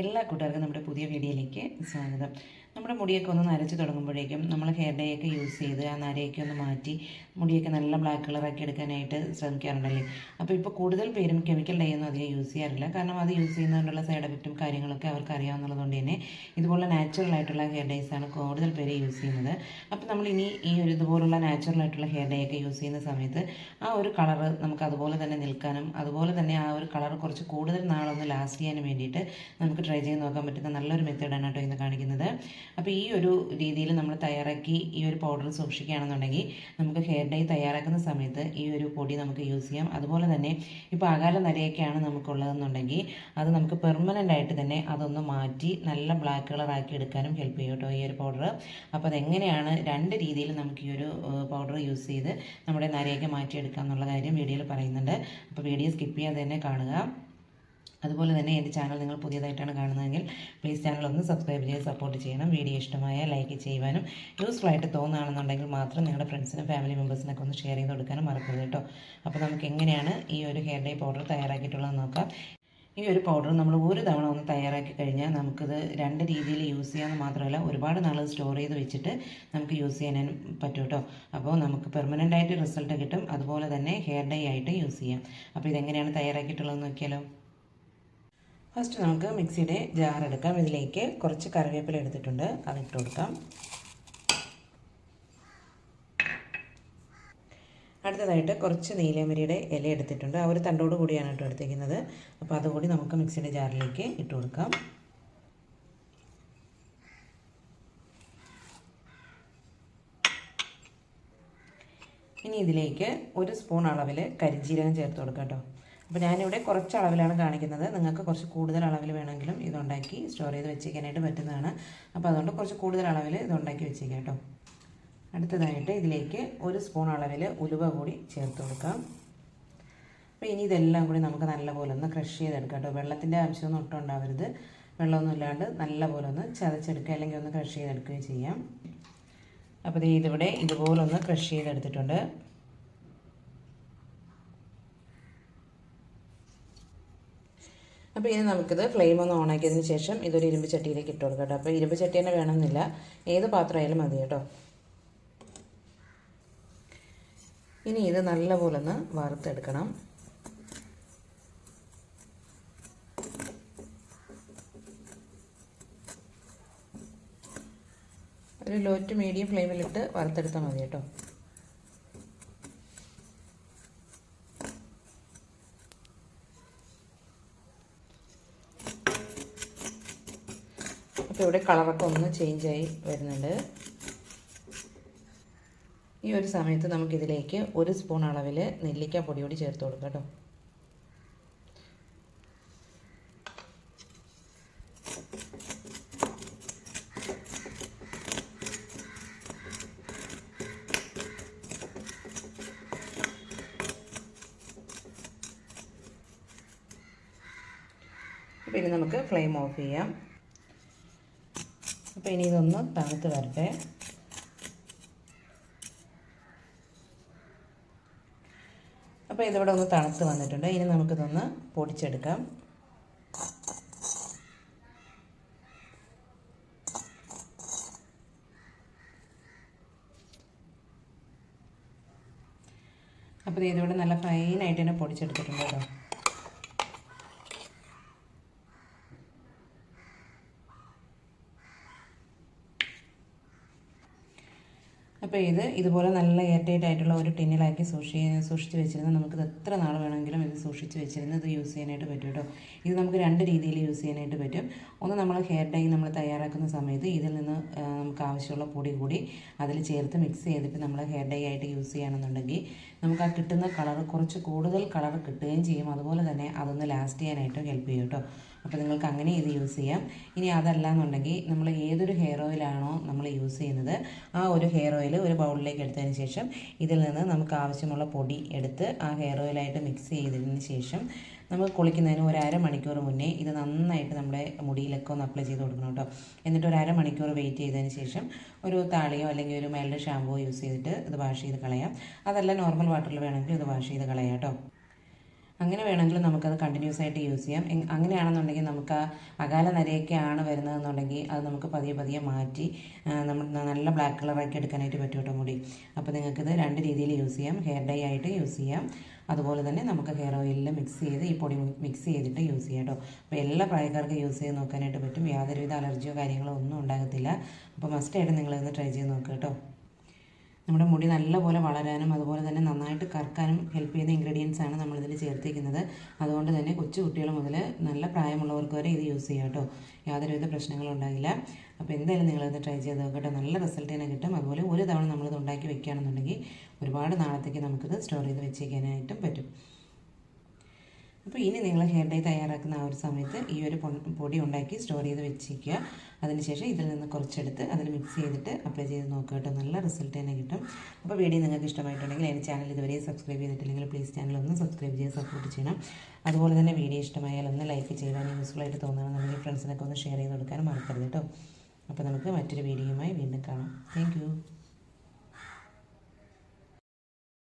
എല്ലാ കൂട്ടുകാർക്കും നമ്മുടെ പുതിയ വീഡിയോയിലേക്ക് സ്വാഗതം. നമ്മുടെ മുടിയൊക്കെ ഒന്ന് നരച്ച് തുടങ്ങുമ്പോഴേക്കും നമ്മൾ ഹെയർ ഡേ ഒക്കെ യൂസ് ചെയ്ത് ആ നരയൊക്കെ ഒന്ന് മാറ്റി മുടിയൊക്കെ നല്ല ബ്ലാക്ക് കളറാക്കി എടുക്കാനായിട്ട് ശ്രമിക്കാറുണ്ടല്ലേ. അപ്പോൾ ഇപ്പോൾ കൂടുതൽ പേരും കെമിക്കൽ ഡേ ഒന്നും അധികം യൂസ് ചെയ്യാറില്ല. കാരണം അത് യൂസ് ചെയ്യുന്നതുകൊണ്ടുള്ള സൈഡ് എഫക്റ്റും കാര്യങ്ങളൊക്കെ അവർക്ക് അറിയാവുന്നതുകൊണ്ട് തന്നെ ഇതുപോലെ നാച്ചുറൽ ആയിട്ടുള്ള ഹെയർ ഡേയ്സാണ് കൂടുതൽ പേര് യൂസ് ചെയ്യുന്നത്. അപ്പോൾ നമ്മൾ ഇനി ഈ ഒരു ഇതുപോലുള്ള നാച്ചുറൽ ആയിട്ടുള്ള ഹെയർ ഡേ ഒക്കെ യൂസ് ചെയ്യുന്ന സമയത്ത് ആ ഒരു കളറ് നമുക്ക് അതുപോലെ തന്നെ നിൽക്കാനും അതുപോലെ തന്നെ ആ ഒരു കളർ കുറച്ച് കൂടുതൽ നാളൊന്ന് ലാസ്റ്റ് ചെയ്യാനും വേണ്ടിയിട്ട് നമുക്ക് ട്രൈ ചെയ്ത് നോക്കാൻ പറ്റുന്ന നല്ലൊരു മെത്തേഡാണ് കേട്ടോ ഇന്ന് കാണിക്കുന്നത്. അപ്പോൾ ഈ ഒരു രീതിയിൽ നമ്മൾ തയ്യാറാക്കി ഈ ഒരു പൗഡർ സൂക്ഷിക്കുകയാണെന്നുണ്ടെങ്കിൽ നമുക്ക് ഹെയർ ഡൈ തയ്യാറാക്കുന്ന സമയത്ത് ഈ ഒരു പൊടി നമുക്ക് യൂസ് ചെയ്യാം. അതുപോലെ തന്നെ ഇപ്പോൾ അകാല നരയൊക്കെയാണ് നമുക്കുള്ളതെന്നുണ്ടെങ്കിൽ അത് നമുക്ക് പെർമനൻ്റ് ആയിട്ട് തന്നെ അതൊന്ന് മാറ്റി നല്ല ബ്ലാക്ക് കളറാക്കി എടുക്കാനും ഹെൽപ്പ് ചെയ്യും കേട്ടോ ഈ ഒരു പൗഡർ. അപ്പോൾ അതെങ്ങനെയാണ് രണ്ട് രീതിയിൽ നമുക്ക് ഈ ഒരു പൗഡർ യൂസ് ചെയ്ത് നമ്മുടെ നരയൊക്കെ മാറ്റിയെടുക്കാം എന്നുള്ള കാര്യം വീഡിയോയിൽ പറയുന്നുണ്ട്. അപ്പോൾ വീഡിയോ സ്കിപ്പ് ചെയ്യാതെ തന്നെ കാണുക. അതുപോലെ തന്നെ എൻ്റെ ചാനൽ നിങ്ങൾ പുതിയതായിട്ടാണ് കാണുന്നതെങ്കിൽ പ്ലീസ് ചാനൽ ഒന്ന് സബ്സ്ക്രൈബ് ചെയ്ത് സപ്പോർട്ട് ചെയ്യണം. വീഡിയോ ഇഷ്ടമായ ലൈക്ക് ചെയ്യുവാനും യൂസ്ഫുൾ ആയിട്ട് തോന്നുകയാണെന്നുണ്ടെങ്കിൽ മാത്രം നിങ്ങളുടെ ഫ്രണ്ട്സിനും ഫാമിലി മെമ്പേഴ്സിനൊക്കെ ഒന്ന് ഷെയർ ചെയ്ത് കൊടുക്കാനും മറക്കരുത് കേട്ടോ. അപ്പോൾ നമുക്ക് എങ്ങനെയാണ് ഈ ഒരു ഹെയർ ഡേ പൗഡർ തയ്യാറാക്കിയിട്ടുള്ളത് നോക്കാം. ഈ ഒരു പൗഡർ നമ്മൾ ഒരു തവണ ഒന്ന് തയ്യാറാക്കി കഴിഞ്ഞാൽ നമുക്കിത് രണ്ട് രീതിയിൽ യൂസ് ചെയ്യാമെന്ന് മാത്രമല്ല ഒരുപാട് നാൾ സ്റ്റോർ ചെയ്ത് വെച്ചിട്ട് നമുക്ക് യൂസ് ചെയ്യാനും പറ്റും കേട്ടോ. അപ്പോൾ നമുക്ക് പെർമനൻ്റ് ആയിട്ട് റിസൾട്ട് കിട്ടും. അതുപോലെ തന്നെ ഹെയർ ഡേ ആയിട്ട് യൂസ് ചെയ്യാം. അപ്പോൾ ഇതെങ്ങനെയാണ് തയ്യാറാക്കിയിട്ടുള്ളതെന്ന് നോക്കിയാലോ. ഫസ്റ്റ് നമുക്ക് മിക്സിയുടെ ജാർ എടുക്കാം. ഇതിലേക്ക് കുറച്ച് കറിവേപ്പില എടുത്തിട്ടുണ്ട്, അതിട്ട് കൊടുക്കാം. അടുത്തതായിട്ട് കുറച്ച് നീലമരിയുടെ ഇല എടുത്തിട്ടുണ്ട്, ആ ഒരു തണ്ടോട് കൂടിയാണ് കേട്ടോ എടുത്തിരിക്കുന്നത്. അപ്പോൾ അതുകൂടി നമുക്ക് മിക്സിയുടെ ജാറിലേക്ക് ഇട്ട് കൊടുക്കാം. ഇനി ഇതിലേക്ക് ഒരു സ്പൂൺ അളവിൽ കരിഞ്ജീരകം ചേർത്ത് കൊടുക്കാം കേട്ടോ. അപ്പോൾ ഞാനിവിടെ കുറച്ച് അളവിലാണ് കാണിക്കുന്നത്. നിങ്ങൾക്ക് കുറച്ച് കൂടുതൽ അളവിൽ വേണമെങ്കിലും ഇതുണ്ടാക്കി സ്റ്റോർ ചെയ്ത് വെച്ചിരിക്കാനായിട്ട് പറ്റുന്നതാണ്. അപ്പോൾ അതുകൊണ്ട് കുറച്ച് കൂടുതൽ അളവിൽ ഇതുണ്ടാക്കി വെച്ചിരിക്കാം കേട്ടോ. അടുത്തതായിട്ട് ഇതിലേക്ക് ഒരു സ്പൂൺ അളവിൽ ഉലുവ കൂടി ചേർത്ത് കൊടുക്കാം. അപ്പോൾ ഇനി ഇതെല്ലാം കൂടി നമുക്ക് നല്ലപോലെ ഒന്ന് ക്രഷ് ചെയ്തെടുക്കാം കേട്ടോ. വെള്ളത്തിൻ്റെ ആവശ്യമൊന്നും ഒട്ടും ഉണ്ടാവരുത്. വെള്ളമൊന്നും ഇല്ലാണ്ട് നല്ലപോലെ ഒന്ന് ചതച്ചെടുക്കുക അല്ലെങ്കിൽ ഒന്ന് ക്രഷ് ചെയ്തെടുക്കുകയും ചെയ്യാം. അപ്പോൾ ഇതിവിടെ ഇതുപോലെ ഒന്ന് ക്രഷ് ചെയ്തെടുത്തിട്ടുണ്ട്. അപ്പോൾ ഇനി നമുക്കിത് ഫ്ലെയിം ഒന്ന് ഓണാക്കിയതിന് ശേഷം ഇതൊരു ഇരുമ്പ് ചട്ടിയിലേക്ക് ഇട്ട് കൊടുക്കാം കേട്ടോ. അപ്പോൾ ഇരുമ്പ് ചട്ടി തന്നെ വേണമെന്നില്ല, ഏത് പാത്രമായാലും മതി കേട്ടോ. ഇനി ഇത് നല്ലപോലെ ഒന്ന് വറുത്തെടുക്കണം. ഒരു ലോ ടു മീഡിയം ഫ്ലെയിമിലിട്ട് വറുത്തെടുത്താൽ മതി കേട്ടോ. അപ്പോൾ ഇവിടെ കളറൊക്കെ ഒന്ന് ചേഞ്ചായി വരുന്നുണ്ട്. ഈ ഒരു സമയത്ത് നമുക്കിതിലേക്ക് ഒരു സ്പൂൺ അളവിൽ നെല്ലിക്ക പൊടി കൂടി ചേർത്ത് കൊടുക്കാം കേട്ടോ. അപ്പോൾ ഇനി നമുക്ക് ഫ്ലെയിം ഓഫ് ചെയ്യാം. അപ്പോൾ ഇനി ഇതൊന്ന് തണുത്ത് വരട്ടെ. അപ്പോൾ ഇതിവിടെ ഒന്ന് തണുത്ത് വന്നിട്ടുണ്ട്. ഇനി നമുക്കിതൊന്ന് പൊടിച്ചെടുക്കാം. അപ്പോൾ ഇതിവിടെ നല്ല ഫൈനായിട്ട് തന്നെ പൊടിച്ചെടുത്തിട്ടുണ്ട് കേട്ടോ. അപ്പോൾ ഇതുപോലെ നല്ല എയർ ടൈറ്റ് ആയിട്ടുള്ള ഒരു ടിന്നിലാക്കി സൂക്ഷിച്ച് വെച്ചിരുന്നാൽ നമുക്കിത് എത്ര നാൾ വേണമെങ്കിലും ഇത് സൂക്ഷിച്ച് വെച്ചിരുന്ന് ഇത് യൂസ് ചെയ്യാനായിട്ട് പറ്റും കേട്ടോ. ഇത് നമുക്ക് രണ്ട് രീതിയിൽ യൂസ് ചെയ്യാനായിട്ട് പറ്റും. ഒന്ന് നമ്മൾ ഹെയർ ഡൈ നമ്മൾ തയ്യാറാക്കുന്ന സമയത്ത് ഇതിൽ നിന്ന് നമുക്ക് ആവശ്യമുള്ള പൊടി കൂടി അതിൽ ചേർത്ത് മിക്സ് ചെയ്തിട്ട് നമ്മൾ ഹെയർ ഡൈ ആയിട്ട് യൂസ് ചെയ്യുകയാണെന്നുണ്ടെങ്കിൽ നമുക്ക് ആ കിട്ടുന്ന കളർ കുറച്ച് കൂടുതൽ കളർ കിട്ടുകയും ചെയ്യും. അതുപോലെ തന്നെ അതൊന്ന് ലാസ്റ്റ് ചെയ്യാനായിട്ടും ഹെൽപ്പ് ചെയ്യും കേട്ടോ. അപ്പോൾ നിങ്ങൾക്ക് അങ്ങനെ ഇത് യൂസ് ചെയ്യാം. ഇനി അതല്ല എന്നുണ്ടെങ്കിൽ നമ്മൾ ഏതൊരു ഹെയർ ഓയിലാണോ നമ്മൾ യൂസ് ചെയ്യുന്നത് ആ ഒരു ഹെയർ ഓയിൽ ഒരു ബൗളിലേക്ക് എടുത്തതിന് ശേഷം ഇതിൽ നിന്ന് നമുക്ക് ആവശ്യമുള്ള പൊടി എടുത്ത് ആ ഹെയർ ഓയിലായിട്ട് മിക്സ് ചെയ്തതിന് ശേഷം നമ്മൾ കുളിക്കുന്നതിന് ഒരു അരമണിക്കൂർ മുന്നേ ഇത് നന്നായിട്ട് നമ്മുടെ മുടിയിലൊക്കെ ഒന്ന് അപ്ലൈ ചെയ്ത് കൊടുക്കണം കേട്ടോ. എന്നിട്ട് ഒരു അരമണിക്കൂർ വെയിറ്റ് ചെയ്തതിന് ശേഷം ഒരു താളിയോ അല്ലെങ്കിൽ ഒരു മൈൽഡ് ഷാമ്പൂ യൂസ് ചെയ്തിട്ട് ഇത് വാഷ് ചെയ്ത് കളയാം. അതല്ല നോർമൽ വാട്ടറിൽ വേണമെങ്കിൽ ഇത് വാഷ് ചെയ്ത് കളയാം കേട്ടോ. അങ്ങനെ വേണമെങ്കിൽ നമുക്കത് കണ്ടിന്യൂസ് ആയിട്ട് യൂസ് ചെയ്യാം. അങ്ങനെയാണെന്നുണ്ടെങ്കിൽ നമുക്ക് ആ അകാല നരയൊക്കെയാണ് വരുന്നതെന്നുണ്ടെങ്കിൽ അത് നമുക്ക് പതിയെ പതിയെ മാറ്റി നമ്മൾ നല്ല ബ്ലാക്ക് കളറാക്കി എടുക്കാനായിട്ട് പറ്റും കേട്ടോ മുടി. അപ്പോൾ നിങ്ങൾക്കിത് 2 രീതിയിൽ യൂസ് ചെയ്യാം. ഹെയർ ഡൈ ആയിട്ട് യൂസ് ചെയ്യാം, അതുപോലെ തന്നെ നമുക്ക് ഹെയർ ഓയിലിൽ മിക്സ് ചെയ്ത് ഈ പൊടി മിക്സ് ചെയ്തിട്ട് യൂസ് ചെയ്യാം കേട്ടോ. അപ്പോൾ എല്ലാ പ്രായക്കാർക്കും യൂസ് ചെയ്ത് നോക്കാനായിട്ട് പറ്റും. യാതൊരുവിധ അലർജിയോ കാര്യങ്ങളോ ഒന്നും ഉണ്ടാകത്തില്ല. അപ്പോൾ മസ്റ്റായിട്ട് നിങ്ങളിതൊന്ന് ട്രൈ ചെയ്ത് നോക്കുക കേട്ടോ. നമ്മുടെ മുടി നല്ലപോലെ വളരാനും അതുപോലെ തന്നെ നന്നായിട്ട് കറക്കാനും ഹെൽപ്പ് ചെയ്യുന്ന ഇൻഗ്രീഡിയൻസ് ആണ് നമ്മളിതിൽ ചേർത്തിരിക്കുന്നത്. അതുകൊണ്ട് തന്നെ കൊച്ചു കുട്ടികൾ മുതൽ നല്ല പ്രായമുള്ളവർക്ക് വരെ ഇത് യൂസ് ചെയ്യാം കേട്ടോ. യാതൊരുവിധ പ്രശ്നങ്ങളും ഉണ്ടാകില്ല. അപ്പോൾ എന്തായാലും നിങ്ങളിത് ട്രൈ ചെയ്ത് നോക്കട്ടെ. നല്ല റിസൾട്ട് തന്നെ കിട്ടും. അതുപോലെ ഒരു തവണ നമ്മളിത് ഉണ്ടാക്കി വെക്കുകയാണെന്നുണ്ടെങ്കിൽ ഒരുപാട് നാളത്തേക്ക് നമുക്കിത് സ്റ്റോർ ചെയ്ത് വെച്ചേക്കാനായിട്ടും പറ്റും. അപ്പോൾ ഇനി നിങ്ങൾ ഹെയർ ഡൈ തയ്യാറാക്കുന്ന ആ ഒരു സമയത്ത് ഈ ഒരു പൊടി ഉണ്ടാക്കി സ്റ്റോർ ചെയ്ത് വെച്ചിരിക്കുക. അതിനുശേഷം ഇതിൽ നിന്ന് കുറച്ചെടുത്ത് അതിൽ മിക്സ് ചെയ്തിട്ട് അപ്ലൈ ചെയ്ത് നോക്കുക കേട്ടോ. നല്ല റിസൾട്ട് തന്നെ കിട്ടും. അപ്പോൾ വീഡിയോ നിങ്ങൾക്ക് ഇഷ്ടമായിട്ടുണ്ടെങ്കിൽ എൻ്റെ ചാനൽ ഇതുവരെ സബ്സ്ക്രൈബ് ചെയ്തിട്ടില്ലെങ്കിൽ പ്ലീസ് ചാനൽ ഒന്ന് സബ്സ്ക്രൈബ് ചെയ്ത് സപ്പോർട്ട് ചെയ്യണം. അതുപോലെ തന്നെ വീഡിയോ ഇഷ്ടമായാൽ ഒന്ന് ലൈക്ക് ചെയ്യാനും യൂസ്ഫുള്ളായിട്ട് തോന്നുകയാണെന്നുണ്ടെങ്കിൽ ഫ്രണ്ട്സിനൊക്കെ ഒന്ന് ഷെയർ ചെയ്ത് കൊടുക്കാനും മറക്കരുത് കേട്ടോ. അപ്പോൾ നമുക്ക് മറ്റൊരു വീഡിയോയുമായി വീണ്ടും കാണാം. താങ്ക്